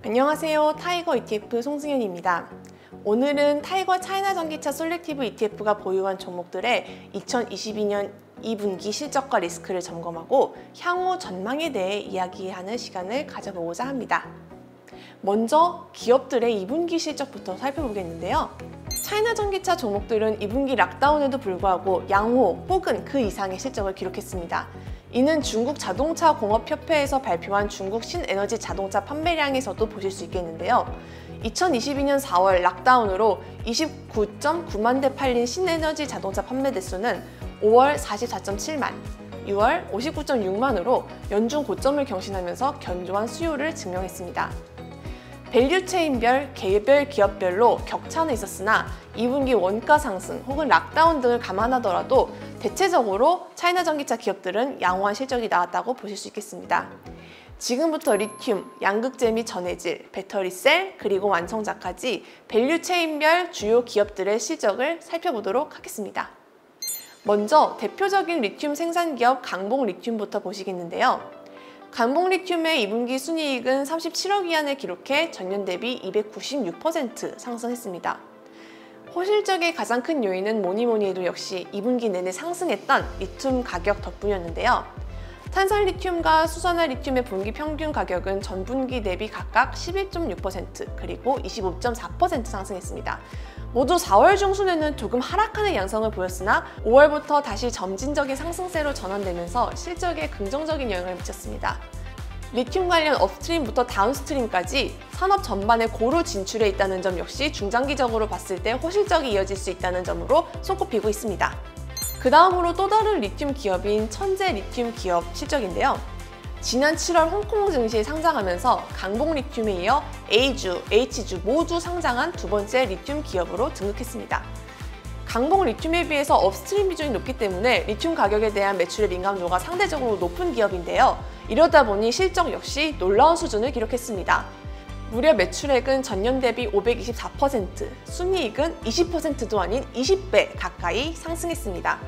안녕하세요. 타이거 ETF 송승현입니다. 오늘은 타이거 차이나 전기차 솔렉티브 ETF가 보유한 종목들의 2022년 2분기 실적과 리스크를 점검하고 향후 전망에 대해 이야기하는 시간을 가져보고자 합니다. 먼저 기업들의 2분기 실적부터 살펴보겠는데요. 차이나 전기차 종목들은 2분기 락다운에도 불구하고 양호 혹은 그 이상의 실적을 기록했습니다. 이는 중국 자동차 공업협회에서 발표한 중국 신에너지 자동차 판매량에서도 보실 수 있겠는데요. 2022년 4월 락다운으로 29.9만 대 팔린 신에너지 자동차 판매 대수는 5월 44.7만, 6월 59.6만으로 연중 고점을 경신하면서 견조한 수요를 증명했습니다. 밸류체인별, 개별 기업별로 격차는 있었으나 2분기 원가 상승 혹은 락다운 등을 감안하더라도 대체적으로 차이나 전기차 기업들은 양호한 실적이 나왔다고 보실 수 있겠습니다. 지금부터 리튬, 양극재 및 전해질, 배터리셀, 그리고 완성자까지 밸류체인별 주요 기업들의 실적을 살펴보도록 하겠습니다. 먼저 대표적인 리튬 생산기업 강봉리튬부터 보시겠는데요. 강봉리튬의 2분기 순이익은 37억 위안을 기록해 전년 대비 296% 상승했습니다. 호실적의 가장 큰 요인은 뭐니 해도 역시 2분기 내내 상승했던 리튬 가격 덕분이었는데요. 탄산리튬과 수산화리튬의 분기 평균 가격은 전분기 대비 각각 11.6% 그리고 25.4% 상승했습니다. 모두 4월 중순에는 조금 하락하는 양상을 보였으나 5월부터 다시 점진적인 상승세로 전환되면서 실적에 긍정적인 영향을 미쳤습니다. 리튬 관련 업스트림부터 다운스트림까지 산업 전반에 고루 진출해 있다는 점 역시 중장기적으로 봤을 때 호실적이 이어질 수 있다는 점으로 손꼽히고 있습니다. 그 다음으로 또 다른 리튬 기업인 천재 리튬 기업 실적인데요. 지난 7월 홍콩 증시에 상장하면서 강봉리튬에 이어 A주, H주 모두 상장한 두 번째 리튬 기업으로 등극했습니다. 강봉리튬에 비해서 업스트림 비중이 높기 때문에 리튬 가격에 대한 매출의 민감도가 상대적으로 높은 기업인데요. 이러다 보니 실적 역시 놀라운 수준을 기록했습니다. 무려 매출액은 전년 대비 524%, 순이익은 20%도 아닌 20배 가까이 상승했습니다.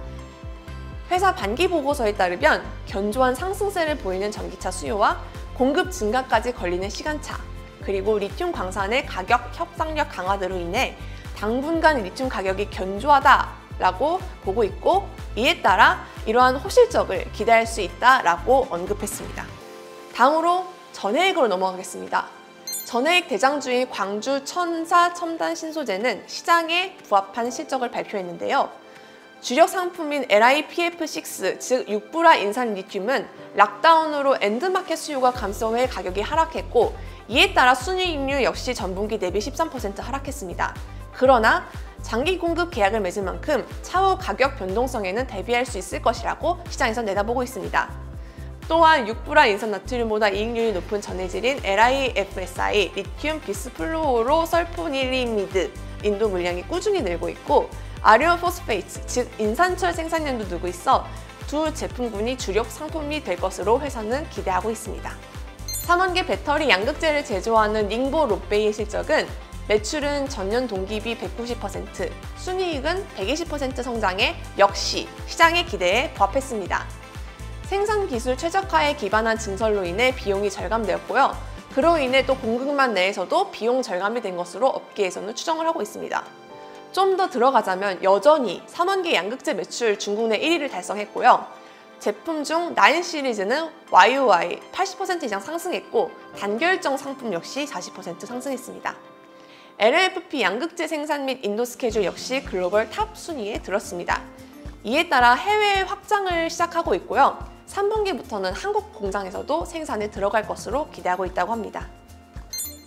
회사 반기 보고서에 따르면 견조한 상승세를 보이는 전기차 수요와 공급 증가까지 걸리는 시간차, 그리고 리튬 광산의 가격 협상력 강화로 인해 당분간 리튬 가격이 견조하다라고 보고 있고, 이에 따라 이러한 호실적을 기대할 수 있다라고 언급했습니다. 다음으로 전해액으로 넘어가겠습니다. 전해액 대장주인 광주 천사 첨단 신소재는 시장에 부합한 실적을 발표했는데요. 주력 상품인 LiPF6, 즉 6불화 인산 리튬은 락다운으로 엔드마켓 수요가 감소해 가격이 하락했고, 이에 따라 순이익률 역시 전분기 대비 13% 하락했습니다. 그러나 장기 공급 계약을 맺은 만큼 차후 가격 변동성에는 대비할 수 있을 것이라고 시장에서 내다보고 있습니다. 또한 6불화 인산 나트륨보다 이익률이 높은 전해질인 LiFSI, 리튬 비스플로로 설포닐리미드 인도 물량이 꾸준히 늘고 있고, 아리온 포스페이트, 즉 인산철 생산량도 늘고 있어 두 제품군이 주력 상품이 될 것으로 회사는 기대하고 있습니다. 3원계 배터리 양극재를 제조하는 닝보 롯베이의 실적은 매출은 전년 동기비 190%, 순이익은 120% 성장해 역시 시장의 기대에 부합했습니다. 생산 기술 최적화에 기반한 증설로 인해 비용이 절감되었고요. 그로 인해 또 공급망 내에서도 비용 절감이 된 것으로 업계에서는 추정을 하고 있습니다. 좀 더 들어가자면 여전히 3원계 양극재 매출 중국 내 1위를 달성했고요. 제품 중 9 시리즈는 YOY 80% 이상 상승했고, 단결정 상품 역시 40% 상승했습니다. LFP 양극재 생산 및 인도 스케줄 역시 글로벌 탑 순위에 들었습니다. 이에 따라 해외 확장을 시작하고 있고요. 3분기부터는 한국 공장에서도 생산에 들어갈 것으로 기대하고 있다고 합니다.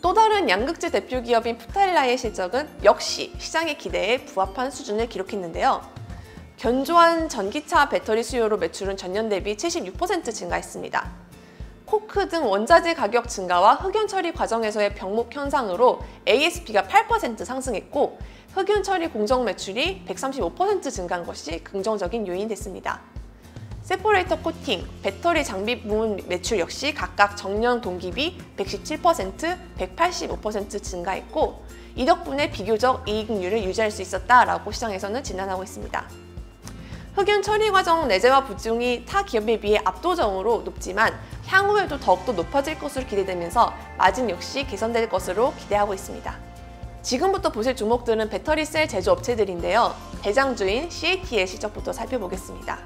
또 다른 양극재 대표 기업인 푸텔라의 실적은 역시 시장의 기대에 부합한 수준을 기록했는데요. 견조한 전기차 배터리 수요로 매출은 전년 대비 76% 증가했습니다. 코크 등 원자재 가격 증가와 흑연 처리 과정에서의 병목 현상으로 ASP가 8% 상승했고, 흑연 처리 공정 매출이 135% 증가한 것이 긍정적인 요인이 됐습니다. 세퍼레이터 코팅, 배터리 장비 부문 매출 역시 각각 전년 동기비 117%, 185% 증가했고, 이 덕분에 비교적 이익률을 유지할 수 있었다라고 시장에서는 진단하고 있습니다. 흑연 처리 과정 내재화 비중이 타 기업에 비해 압도적으로 높지만 향후에도 더욱더 높아질 것으로 기대되면서 마진 역시 개선될 것으로 기대하고 있습니다. 지금부터 보실 종목들은 배터리 셀 제조업체들인데요. 대장주인 CATL 실적부터 살펴보겠습니다.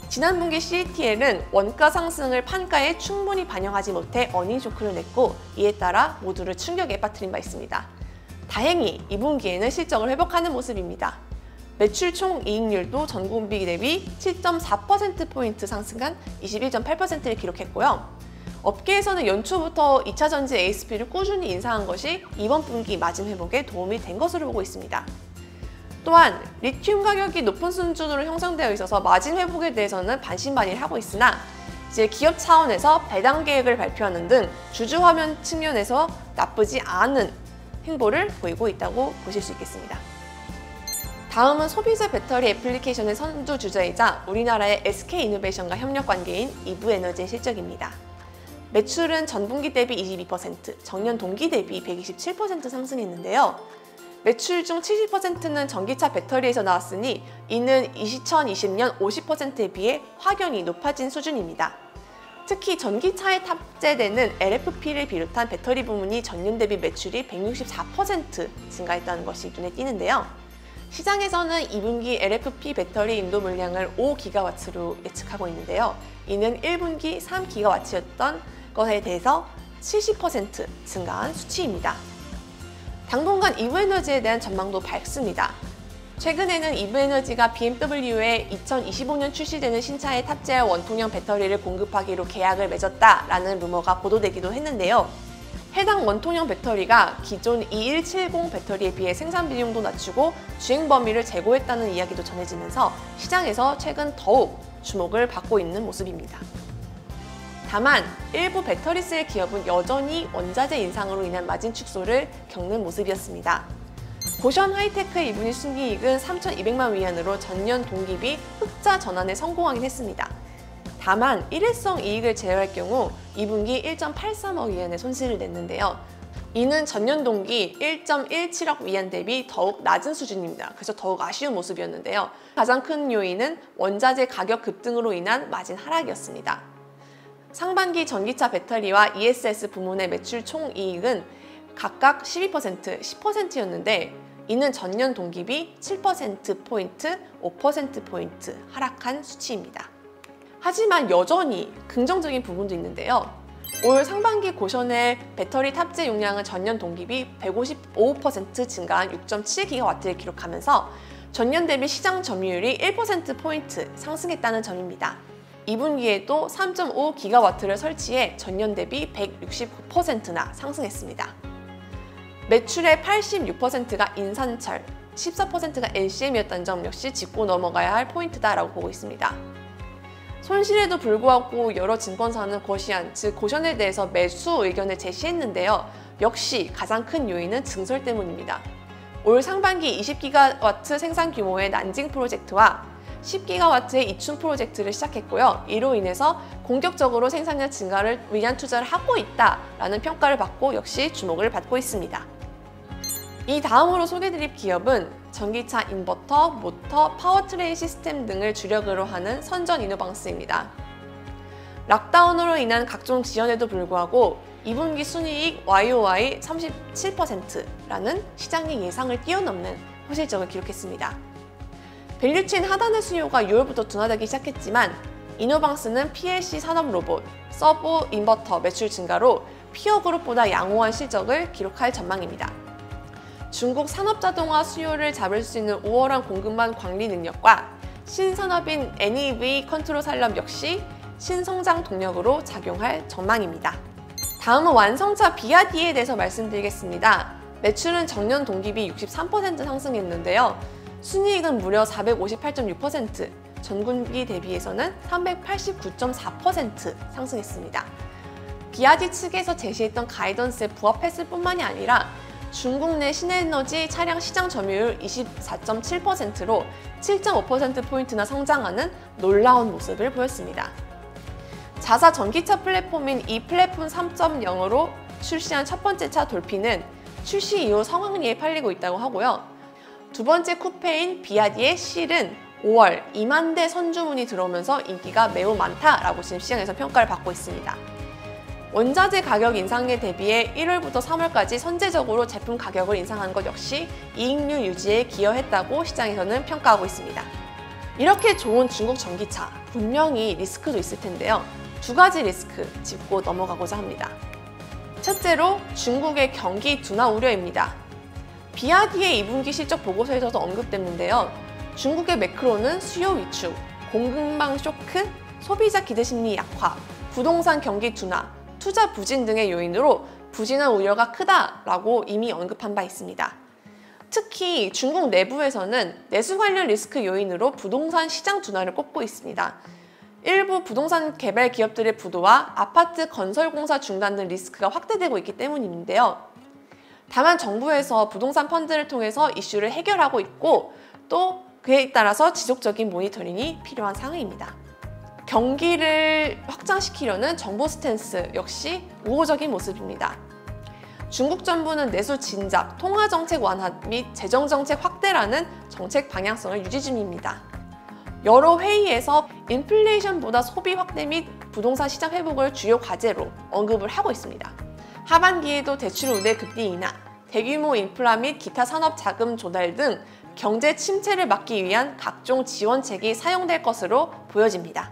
지난 분기 CATL은 원가 상승을 판가에 충분히 반영하지 못해 어닝 쇼크를 냈고 이에 따라 모두를 충격에 빠뜨린 바 있습니다. 다행히 2분기에는 실적을 회복하는 모습입니다. 매출 총이익률도 전분기 대비 7.4%포인트 상승한 21.8%를 기록했고요. 업계에서는 연초부터 2차 전지 ASP를 꾸준히 인상한 것이 이번 분기 마진 회복에 도움이 된 것으로 보고 있습니다. 또한 리튬 가격이 높은 수준으로 형성되어 있어서 마진 회복에 대해서는 반신반의하고 있으나 이제 기업 차원에서 배당 계획을 발표하는 등 주주 화면 측면에서 나쁘지 않은 행보를 보이고 있다고 보실 수 있겠습니다. 다음은 소비자 배터리 애플리케이션의 선두 주자이자 우리나라의 SK이노베이션과 협력 관계인 이브에너지의 실적입니다. 매출은 전분기 대비 22%, 전년 동기 대비 127% 상승했는데요. 매출 중 70%는 전기차 배터리에서 나왔으니 이는 2020년 50%에 비해 확연히 높아진 수준입니다. 특히 전기차에 탑재되는 LFP를 비롯한 배터리 부문이 전년 대비 매출이 164% 증가했다는 것이 눈에 띄는데요. 시장에서는 2분기 LFP 배터리 인도 물량을 5GW로 예측하고 있는데요. 이는 1분기 3GW였던 것에 대해서 70% 증가한 수치입니다. 당분간 이브에너지에 대한 전망도 밝습니다. 최근에는 이브에너지가 BMW에 2025년 출시되는 신차에 탑재할 원통형 배터리를 공급하기로 계약을 맺었다라는 루머가 보도되기도 했는데요. 해당 원통형 배터리가 기존 2170 배터리에 비해 생산 비용도 낮추고 주행 범위를 제고했다는 이야기도 전해지면서 시장에서 최근 더욱 주목을 받고 있는 모습입니다. 다만 일부 배터리 셀 기업은 여전히 원자재 인상으로 인한 마진 축소를 겪는 모습이었습니다. 고션 하이테크의 2분기 순이익은 3,200만 위안으로 전년 동기비 흑자 전환에 성공하긴 했습니다. 다만 일회성 이익을 제외할 경우 2분기 1.83억 위안의 손실을 냈는데요. 이는 전년 동기 1.17억 위안 대비 더욱 낮은 수준입니다. 그래서 더욱 아쉬운 모습이었는데요. 가장 큰 요인은 원자재 가격 급등으로 인한 마진 하락이었습니다. 상반기 전기차 배터리와 ESS 부문의 매출 총이익은 각각 12%, 10%였는데 이는 전년 동기비 7%포인트, 5%포인트 하락한 수치입니다. 하지만 여전히 긍정적인 부분도 있는데요. 올 상반기 고션의 배터리 탑재 용량은 전년 동기비 155% 증가한 6.7GW를 기록하면서 전년 대비 시장 점유율이 1%포인트 상승했다는 점입니다. 2분기에도 3.5GW를 설치해 전년 대비 169%나 상승했습니다. 매출의 86%가 인산철, 14%가 NCM이었다는 점 역시 짚고 넘어가야 할 포인트다라고 보고 있습니다. 손실에도 불구하고 여러 증권사는 거시안, 즉 고션에 대해서 매수 의견을 제시했는데요. 역시 가장 큰 요인은 증설 때문입니다. 올 상반기 20GW 생산 규모의 난징 프로젝트와 10GW의 이춘 프로젝트를 시작했고요. 이로 인해서 공격적으로 생산량 증가를 위한 투자를 하고 있다라는 평가를 받고 역시 주목을 받고 있습니다. 이 다음으로 소개드릴 기업은 전기차 인버터, 모터, 파워트레인 시스템 등을 주력으로 하는 선전 이노방스입니다. 락다운으로 인한 각종 지연에도 불구하고 2분기 순이익 YOY 37%라는 시장의 예상을 뛰어넘는 호실적을 기록했습니다. 밸류체인 하단의 수요가 6월부터 둔화되기 시작했지만 이노방스는 PLC 산업 로봇, 서버 인버터 매출 증가로 피어그룹보다 양호한 실적을 기록할 전망입니다. 중국 산업자동화 수요를 잡을 수 있는 우월한 공급망 관리 능력과 신산업인 NEV 컨트롤 산업 역시 신성장 동력으로 작용할 전망입니다. 다음은 완성차 비아디에 대해서 말씀드리겠습니다. 매출은 전년 동기비 63% 상승했는데요. 순이익은 무려 458.6%, 전분기 대비해서는 389.4% 상승했습니다. 비아디 측에서 제시했던 가이던스에 부합했을 뿐만이 아니라 중국 내 신에너지 차량 시장 점유율 24.7%로 7.5%포인트나 성장하는 놀라운 모습을 보였습니다. 자사 전기차 플랫폼인 이 플랫폼 3.0으로 출시한 첫 번째 차 돌핀은 출시 이후 성황리에 팔리고 있다고 하고요. 두 번째 쿠페인 비아디의 실은 5월 2만 대 선주문이 들어오면서 인기가 매우 많다라고 지금 시장에서 평가를 받고 있습니다. 원자재 가격 인상에 대비해 1월부터 3월까지 선제적으로 제품 가격을 인상한 것 역시 이익률 유지에 기여했다고 시장에서는 평가하고 있습니다. 이렇게 좋은 중국 전기차, 분명히 리스크도 있을 텐데요. 두 가지 리스크 짚고 넘어가고자 합니다. 첫째로 중국의 경기 둔화 우려입니다. 비아디의 2분기 실적 보고서에서도 언급됐는데요. 중국의 매크로는 수요 위축, 공급망 쇼크, 소비자 기대 심리 약화, 부동산 경기 둔화, 투자 부진 등의 요인으로 부진한 우려가 크다라고 이미 언급한 바 있습니다. 특히 중국 내부에서는 내수 관련 리스크 요인으로 부동산 시장 둔화를 꼽고 있습니다. 일부 부동산 개발 기업들의 부도와 아파트 건설 공사 중단 등 리스크가 확대되고 있기 때문인데요. 다만 정부에서 부동산 펀드를 통해서 이슈를 해결하고 있고 또 그에 따라서 지속적인 모니터링이 필요한 상황입니다. 경기를 확장시키려는 정부 스탠스 역시 우호적인 모습입니다. 중국 정부는 내수 진작, 통화정책 완화 및 재정정책 확대라는 정책 방향성을 유지 중입니다. 여러 회의에서 인플레이션보다 소비 확대 및 부동산 시장 회복을 주요 과제로 언급을 하고 있습니다. 하반기에도 대출 우대 급리 인하, 대규모 인프라 및 기타 산업 자금 조달 등 경제 침체를 막기 위한 각종 지원책이 사용될 것으로 보여집니다.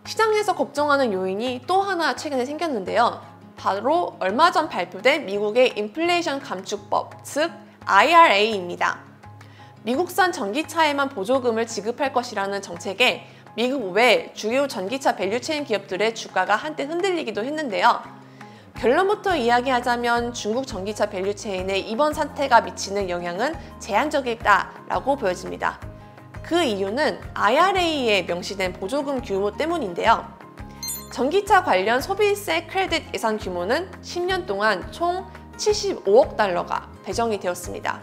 시장에서 걱정하는 요인이 또 하나 최근에 생겼는데요. 바로 얼마 전 발표된 미국의 인플레이션 감축법, 즉 IRA입니다. 미국산 전기차에만 보조금을 지급할 것이라는 정책에 미국 외 주요 전기차 밸류체인 기업들의 주가가 한때 흔들리기도 했는데요. 결론부터 이야기하자면 중국 전기차 밸류체인에 이번 사태가 미치는 영향은 제한적이다라고 보여집니다. 그 이유는 IRA에 명시된 보조금 규모 때문인데요. 전기차 관련 소비세 크레딧 예산 규모는 10년 동안 총 75억 달러가 배정이 되었습니다.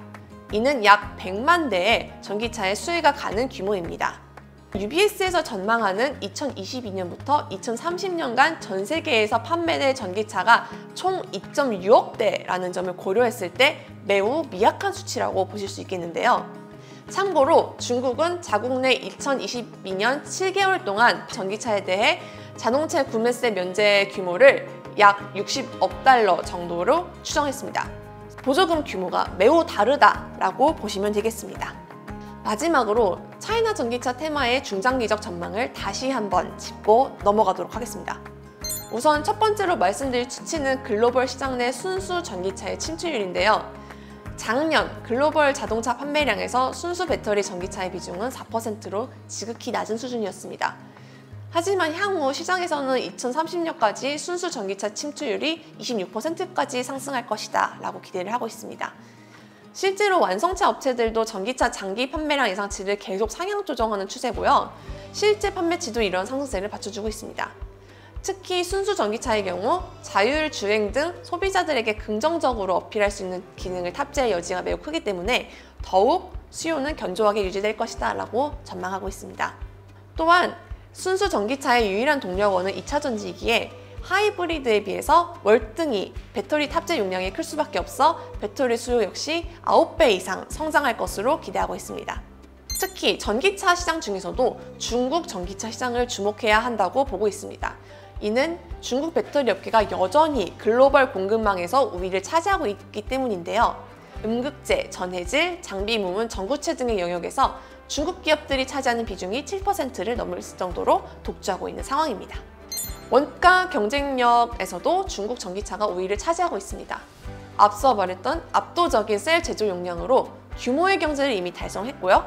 이는 약 100만 대의 전기차의 수혜가 가는 규모입니다. UBS에서 전망하는 2022년부터 2030년간 전 세계에서 판매될 전기차가 총 2.6억 대라는 점을 고려했을 때 매우 미약한 수치라고 보실 수 있겠는데요. 참고로 중국은 자국 내 2022년 7개월 동안 전기차에 대해 자동차 구매세 면제 규모를 약 60억 달러 정도로 추정했습니다. 보조금 규모가 매우 다르다라고 보시면 되겠습니다. 마지막으로 차이나 전기차 테마의 중장기적 전망을 다시 한번 짚고 넘어가도록 하겠습니다. 우선 첫 번째로 말씀드릴 수치는 글로벌 시장 내 순수 전기차의 침투율인데요. 작년 글로벌 자동차 판매량에서 순수 배터리 전기차의 비중은 4%로 지극히 낮은 수준이었습니다. 하지만 향후 시장에서는 2030년까지 순수 전기차 침투율이 26%까지 상승할 것이다 라고 기대를 하고 있습니다. 실제로 완성차 업체들도 전기차 장기 판매량 예상치를 계속 상향 조정하는 추세고요. 실제 판매치도 이런 상승세를 받쳐주고 있습니다. 특히 순수 전기차의 경우 자율주행 등 소비자들에게 긍정적으로 어필할 수 있는 기능을 탑재할 여지가 매우 크기 때문에 더욱 수요는 견조하게 유지될 것이다 라고 전망하고 있습니다. 또한 순수 전기차의 유일한 동력원은 2차전지이기에 하이브리드에 비해서 월등히 배터리 탑재 용량이 클 수밖에 없어 배터리 수요 역시 9배 이상 성장할 것으로 기대하고 있습니다. 특히 전기차 시장 중에서도 중국 전기차 시장을 주목해야 한다고 보고 있습니다. 이는 중국 배터리 업계가 여전히 글로벌 공급망에서 우위를 차지하고 있기 때문인데요. 음극재, 전해질, 장비 부문, 전구체 등의 영역에서 중국 기업들이 차지하는 비중이 7%를 넘을 정도로 독주하고 있는 상황입니다. 원가 경쟁력에서도 중국 전기차가 우위를 차지하고 있습니다. 앞서 말했던 압도적인 셀 제조 용량으로 규모의 경제를 이미 달성했고요.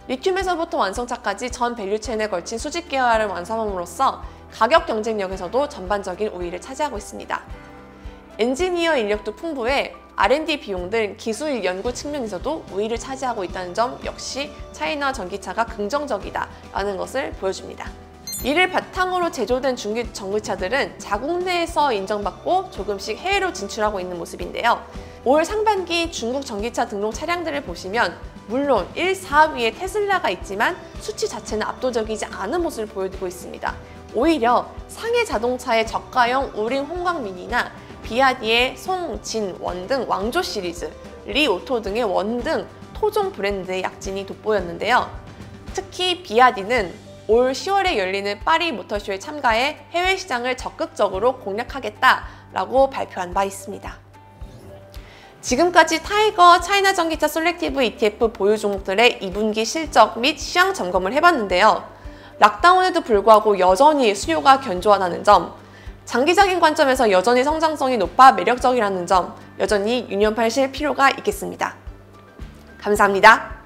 리튬에서부터 완성차까지 전 밸류체인에 걸친 수직 계열을 완성함으로써 가격 경쟁력에서도 전반적인 우위를 차지하고 있습니다. 엔지니어 인력도 풍부해 R&D 비용 등 기술 연구 측면에서도 우위를 차지하고 있다는 점 역시 차이나 전기차가 긍정적이다라는 것을 보여줍니다. 이를 바탕으로 제조된 중국 전기차들은 자국 내에서 인정받고 조금씩 해외로 진출하고 있는 모습인데요. 올 상반기 중국 전기차 등록 차량들을 보시면 물론 1, 4위에 테슬라가 있지만 수치 자체는 압도적이지 않은 모습을 보여주고 있습니다. 오히려 상해 자동차의 저가형 우링 홍광민이나 비아디의 송, 진, 원 등 왕조 시리즈, 리 오토 등의 원 등 토종 브랜드의 약진이 돋보였는데요. 특히 비아디는 올 10월에 열리는 파리 모터쇼에 참가해 해외 시장을 적극적으로 공략하겠다라고 발표한 바 있습니다. 지금까지 타이거 차이나 전기차 솔렉티브 ETF 보유 종목들의 2분기 실적 및 시황 점검을 해봤는데요. 락다운에도 불구하고 여전히 수요가 견조하다는 점, 장기적인 관점에서 여전히 성장성이 높아 매력적이라는 점 여전히 유념하실 필요가 있겠습니다. 감사합니다.